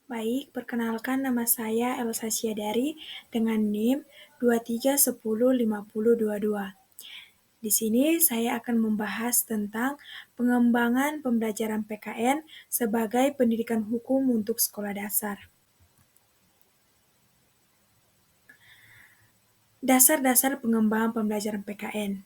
Baik, perkenalkan nama saya Elsa Syadari dengan NIM 23105022. Di sini saya akan membahas tentang pengembangan pembelajaran PKN sebagai pendidikan hukum untuk sekolah dasar. Dasar-dasar pengembangan pembelajaran PKN.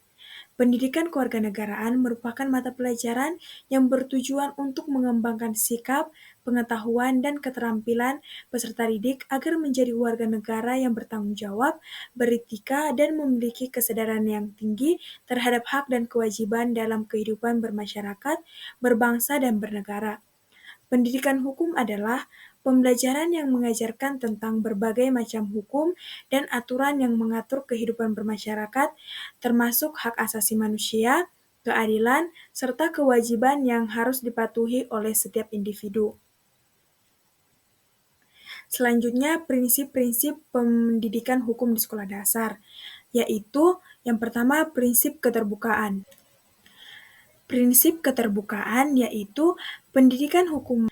Pendidikan kewarganegaraan merupakan mata pelajaran yang bertujuan untuk mengembangkan sikap, pengetahuan, dan keterampilan peserta didik agar menjadi warga negara yang bertanggung jawab, beretika, dan memiliki kesadaran yang tinggi terhadap hak dan kewajiban dalam kehidupan bermasyarakat, berbangsa, dan bernegara. Pendidikan hukum adalah pembelajaran yang mengajarkan tentang berbagai macam hukum dan aturan yang mengatur kehidupan bermasyarakat, termasuk hak asasi manusia, keadilan, serta kewajiban yang harus dipatuhi oleh setiap individu. Selanjutnya, prinsip-prinsip pendidikan hukum di sekolah dasar, yaitu yang pertama prinsip keterbukaan. Prinsip keterbukaan yaitu pendidikan hukum.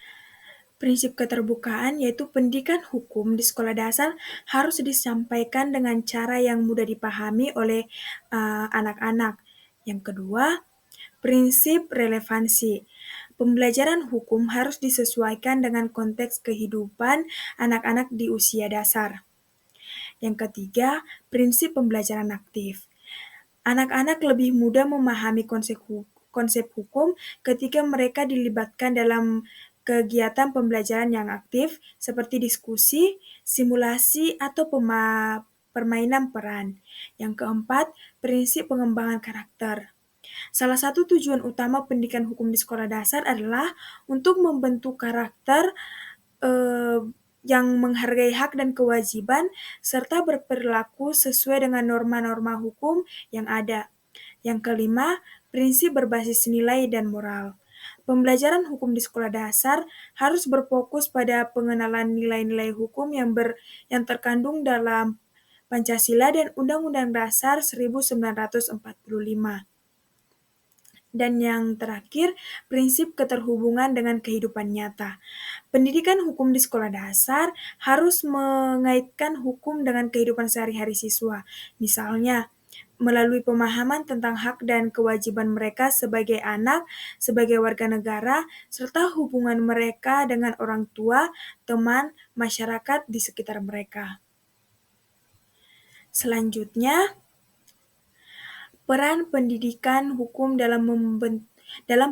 Prinsip keterbukaan yaitu pendidikan hukum di sekolah dasar harus disampaikan dengan cara yang mudah dipahami oleh anak-anak. Yang kedua, prinsip relevansi. Pembelajaran hukum harus disesuaikan dengan konteks kehidupan anak-anak di usia dasar. Yang ketiga, prinsip pembelajaran aktif. Anak-anak lebih mudah memahami konsep hukum ketika mereka dilibatkan dalam kegiatan pembelajaran yang aktif seperti diskusi, simulasi, atau permainan peran. Yang keempat, prinsip pengembangan karakter. Salah satu tujuan utama pendidikan hukum di sekolah dasar adalah untuk membentuk karakter eh, yang menghargai hak dan kewajiban serta berperilaku sesuai dengan norma-norma hukum yang ada. Yang kelima, prinsip berbasis nilai dan moral. Pembelajaran hukum di sekolah dasar harus berfokus pada pengenalan nilai-nilai hukum yang terkandung dalam Pancasila dan Undang-Undang Dasar 1945. Dan yang terakhir, prinsip keterhubungan dengan kehidupan nyata. Pendidikan hukum di sekolah dasar harus mengaitkan hukum dengan kehidupan sehari-hari siswa. Misalnya, melalui pemahaman tentang hak dan kewajiban mereka sebagai anak, sebagai warga negara, serta hubungan mereka dengan orang tua, teman, masyarakat di sekitar mereka. Selanjutnya, peran pendidikan hukum dalam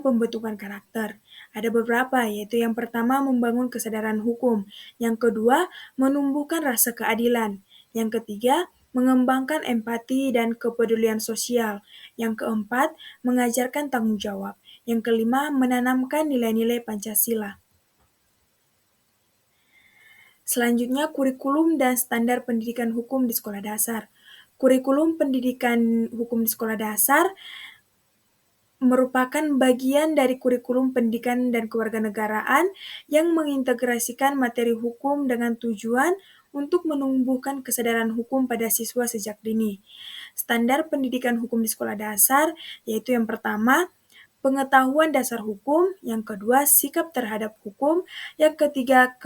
pembentukan karakter. Ada beberapa, yaitu yang pertama membangun kesadaran hukum, yang kedua menumbuhkan rasa keadilan, yang ketiga mengembangkan empati dan kepedulian sosial, yang keempat mengajarkan tanggung jawab, yang kelima menanamkan nilai-nilai Pancasila. Selanjutnya, kurikulum dan standar pendidikan hukum di sekolah dasar. Kurikulum pendidikan hukum di sekolah dasar merupakan bagian dari kurikulum pendidikan dan kewarganegaraan yang mengintegrasikan materi hukum dengan tujuan untuk menumbuhkan kesadaran hukum pada siswa sejak dini. Standar pendidikan hukum di sekolah dasar yaitu yang pertama, pengetahuan dasar hukum, yang kedua, sikap terhadap hukum, yang ketiga,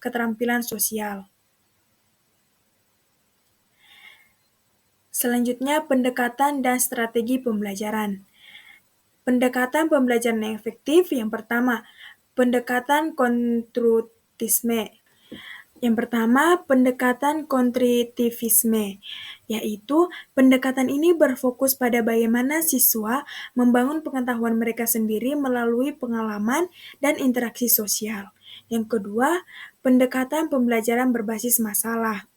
keterampilan sosial. Selanjutnya, pendekatan dan strategi pembelajaran. Pendekatan pembelajaran yang efektif, yang pertama, pendekatan konstruktivisme. Yang pertama, pendekatan konstruktivisme, yaitu pendekatan ini berfokus pada bagaimana siswa membangun pengetahuan mereka sendiri melalui pengalaman dan interaksi sosial. Yang kedua, pendekatan pembelajaran berbasis masalah.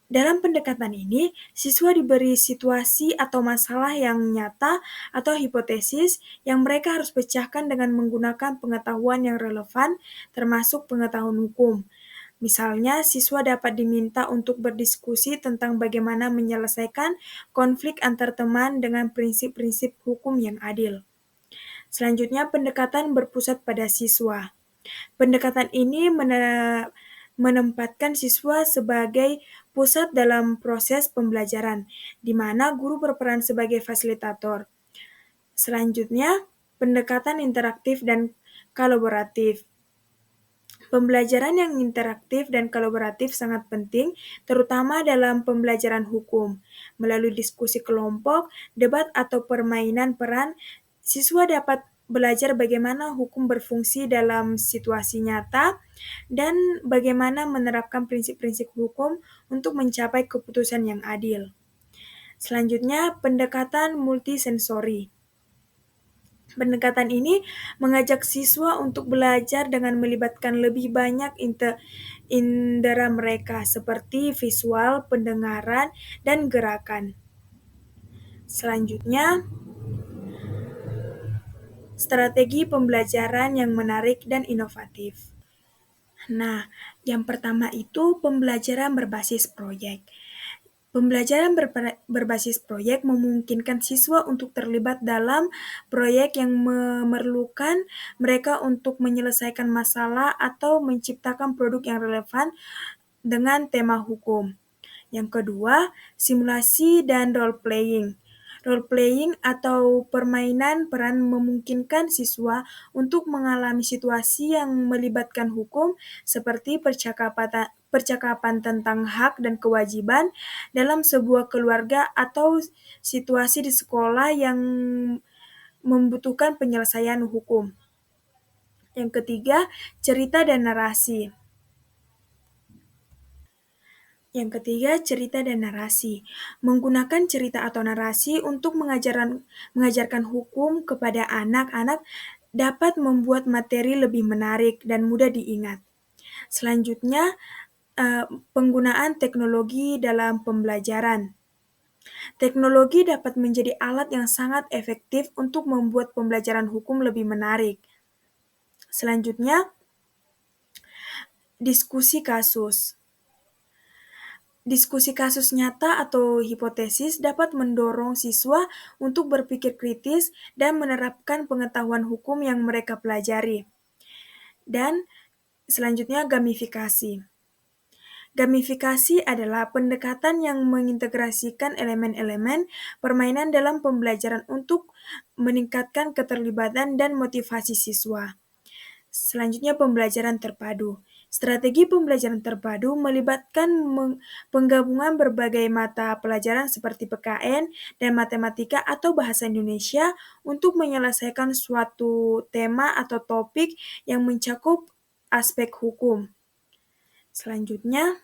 Dalam pendekatan ini, siswa diberi situasi atau masalah yang nyata atau hipotesis yang mereka harus pecahkan dengan menggunakan pengetahuan yang relevan, termasuk pengetahuan hukum. Misalnya, siswa dapat diminta untuk berdiskusi tentang bagaimana menyelesaikan konflik antar teman dengan prinsip-prinsip hukum yang adil. Selanjutnya, pendekatan berpusat pada siswa. Pendekatan ini menempatkan siswa sebagai pusat dalam proses pembelajaran, di mana guru berperan sebagai fasilitator. Selanjutnya, pendekatan interaktif dan kolaboratif. Pembelajaran yang interaktif dan kolaboratif sangat penting, terutama dalam pembelajaran hukum. Melalui diskusi kelompok, debat, atau permainan peran, siswa dapat belajar bagaimana hukum berfungsi dalam situasi nyata dan bagaimana menerapkan prinsip-prinsip hukum untuk mencapai keputusan yang adil. Selanjutnya, pendekatan multisensori. Pendekatan ini mengajak siswa untuk belajar dengan melibatkan lebih banyak indera mereka, seperti visual, pendengaran, dan gerakan. Selanjutnya, strategi pembelajaran yang menarik dan inovatif. Nah, yang pertama itu pembelajaran berbasis proyek. Pembelajaran berbasis proyek memungkinkan siswa untuk terlibat dalam proyek yang memerlukan mereka untuk menyelesaikan masalah atau menciptakan produk yang relevan dengan tema hukum. Yang kedua, simulasi dan role-playing. Role-playing atau permainan peran memungkinkan siswa untuk mengalami situasi yang melibatkan hukum seperti percakapan tentang hak dan kewajiban dalam sebuah keluarga atau situasi di sekolah yang membutuhkan penyelesaian hukum. Yang ketiga, cerita dan narasi. Yang ketiga, cerita dan narasi. Menggunakan cerita atau narasi untuk mengajarkan hukum kepada anak-anak dapat membuat materi lebih menarik dan mudah diingat. Selanjutnya, penggunaan teknologi dalam pembelajaran. Teknologi dapat menjadi alat yang sangat efektif untuk membuat pembelajaran hukum lebih menarik. Selanjutnya, diskusi kasus. Diskusi kasus nyata atau hipotesis dapat mendorong siswa untuk berpikir kritis dan menerapkan pengetahuan hukum yang mereka pelajari. Dan selanjutnya, gamifikasi. Gamifikasi adalah pendekatan yang mengintegrasikan elemen-elemen permainan dalam pembelajaran untuk meningkatkan keterlibatan dan motivasi siswa. Selanjutnya, pembelajaran terpadu. Strategi pembelajaran terpadu melibatkan penggabungan berbagai mata pelajaran seperti PKN dan matematika atau bahasa Indonesia untuk menyelesaikan suatu tema atau topik yang mencakup aspek hukum. Selanjutnya,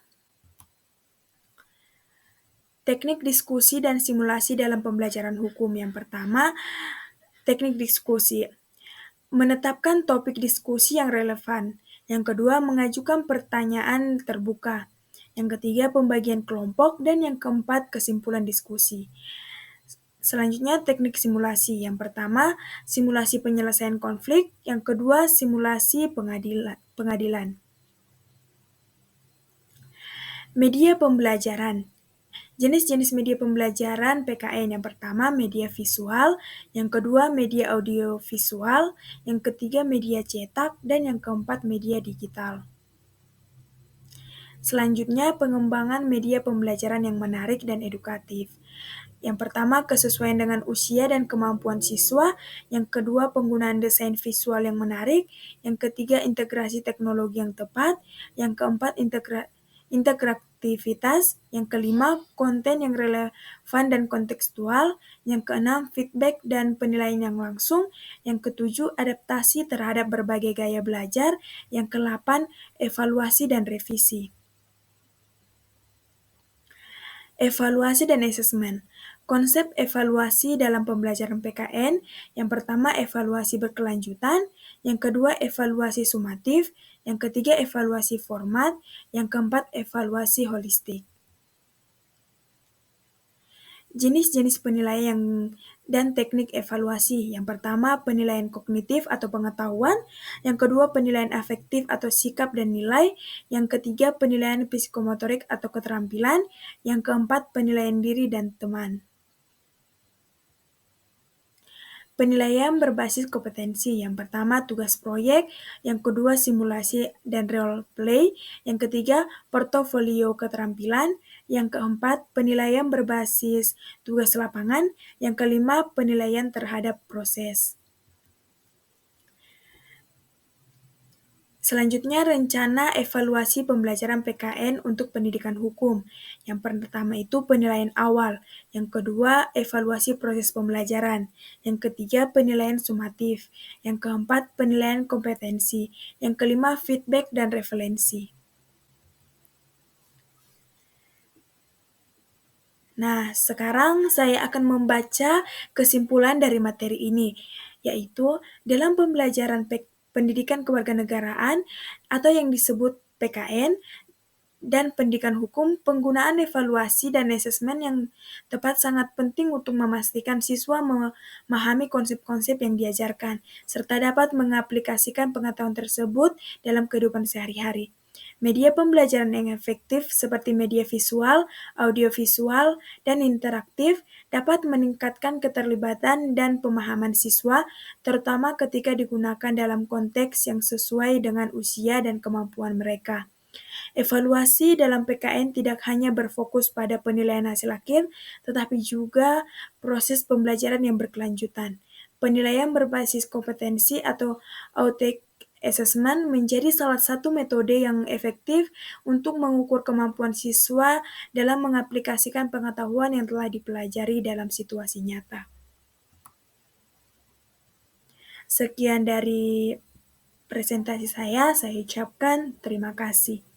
teknik diskusi dan simulasi dalam pembelajaran hukum. Yang pertama, teknik diskusi. Menetapkan topik diskusi yang relevan. Yang kedua, mengajukan pertanyaan terbuka. Yang ketiga, pembagian kelompok. Dan yang keempat, kesimpulan diskusi. Selanjutnya, teknik simulasi. Yang pertama, simulasi penyelesaian konflik. Yang kedua, simulasi pengadilan. Media pembelajaran. Jenis-jenis media pembelajaran PKN. Yang pertama, media visual. Yang kedua, media audiovisual. Yang ketiga, media cetak. Dan yang keempat, media digital. Selanjutnya, pengembangan media pembelajaran yang menarik dan edukatif. Yang pertama, kesesuaian dengan usia dan kemampuan siswa. Yang kedua, penggunaan desain visual yang menarik. Yang ketiga, integrasi teknologi yang tepat. Yang keempat, interaktivitas. Yang kelima, konten yang relevan dan kontekstual. Yang keenam, feedback dan penilaian yang langsung. Yang ketujuh, adaptasi terhadap berbagai gaya belajar. Yang kedelapan, evaluasi dan revisi. Evaluasi dan asesmen. Konsep evaluasi dalam pembelajaran PKN, yang pertama evaluasi berkelanjutan, yang kedua evaluasi sumatif, yang ketiga evaluasi format, yang keempat evaluasi holistik. Jenis-jenis penilaian dan teknik evaluasi. Yang pertama, penilaian kognitif atau pengetahuan. Yang kedua, penilaian afektif atau sikap dan nilai. Yang ketiga, penilaian psikomotorik atau keterampilan. Yang keempat, penilaian diri dan teman. Penilaian berbasis kompetensi. Yang pertama, tugas proyek. Yang kedua, simulasi dan role play. Yang ketiga, portofolio keterampilan. Yang keempat, penilaian berbasis tugas lapangan. Yang kelima, penilaian terhadap proses. Selanjutnya, rencana evaluasi pembelajaran PKN untuk pendidikan hukum. Yang pertama itu penilaian awal, yang kedua evaluasi proses pembelajaran, yang ketiga penilaian sumatif, yang keempat penilaian kompetensi, yang kelima feedback dan referensi. Nah, sekarang saya akan membaca kesimpulan dari materi ini, yaitu dalam pembelajaran pendidikan kewarganegaraan atau yang disebut PKN dan pendidikan hukum, penggunaan evaluasi dan asesmen yang tepat sangat penting untuk memastikan siswa memahami konsep-konsep yang diajarkan, serta dapat mengaplikasikan pengetahuan tersebut dalam kehidupan sehari-hari. Media pembelajaran yang efektif seperti media visual, audiovisual, dan interaktif dapat meningkatkan keterlibatan dan pemahaman siswa, terutama ketika digunakan dalam konteks yang sesuai dengan usia dan kemampuan mereka. Evaluasi dalam PKN tidak hanya berfokus pada penilaian hasil akhir, tetapi juga proses pembelajaran yang berkelanjutan. Penilaian berbasis kompetensi atau outtake assessment menjadi salah satu metode yang efektif untuk mengukur kemampuan siswa dalam mengaplikasikan pengetahuan yang telah dipelajari dalam situasi nyata. Sekian dari presentasi saya ucapkan terima kasih.